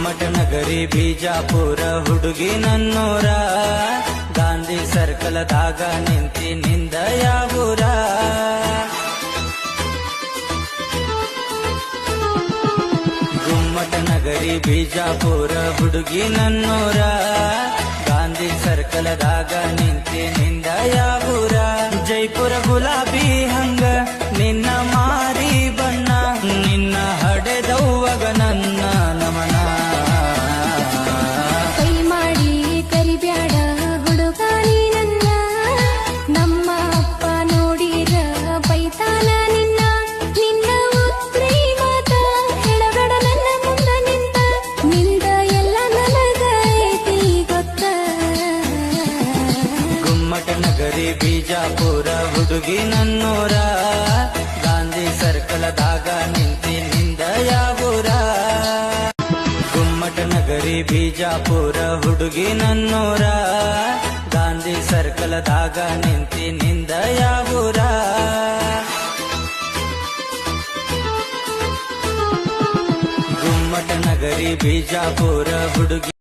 ಗುಮ್ಮಟ ನಗರಿ ಬಿಜಾಪುರ ಹುಡುಗಿ ನನ್ನೂರ ಗಾಂಧಿ ಸರ್ಕಲದಾಗ ನಿಂತಿ ನಿಂದ ಯಾವೂರ ಗುಮ್ಮಟ ನಗರಿ ಬಿಜಾಪುರ ಹುಡುಗಿ ನನ್ನೂರ ಗಾಂಧಿ ಸರ್ಕಲದಾಗ ನಿಂತಿ ನಿಂದ ಯಾವೂರ ಜೈಪುರ ಗುಲಾಬಿ ಹಂಗ ನಿನ್ನ ಮಾರಿ ಬಣ್ಣ ನಿನ್ನ ಹಡೆದವ್ವಗ ನನ್ನ ನಮನ ಕೈ ಮಾಡಿ ಕರಿಬ್ಯಾಡ ಹುಡುಗ ನೀ ನನ್ನ ನಮ್ಮ ಅಪ್ಪ ನೋಡಿರ ಬೈತಾನ ನಿನ್ನ ನಿನ್ನ ಉತ್ರಿ ಮಾತ ಹೇಳಬೇಡ ನನ್ನ ಮುಂದ ನಿಂತ ನಿಂದ ಎಲ್ಲ ನನಗ ಐತಿ ಗೊತ್ತ ಗುಮ್ಮಟ ನಗರಿ ಬಿಜಾಪುರ ಹುಡುಗಿ ನನ್ನೂರ ಗಾಂಧಿ ಸರ್ಕಲದಾಗ ನಿಂತಿ ನಿಂದ ಯಾವೂರ ಗುಮ್ಮಟ ನಗರಿ ಬಿಜಾಪುರ ಹುಡುಗಿ ನನ್ನೂರ ಗಾಂಧಿ ಸರ್ಕಲದಾಗ ನಿಂತಿ ನಿಂದ ಯಾವೂರ ಗುಮ್ಮಟ ನಗರಿ ಬಿಜಾಪುರ ಹುಡುಗಿ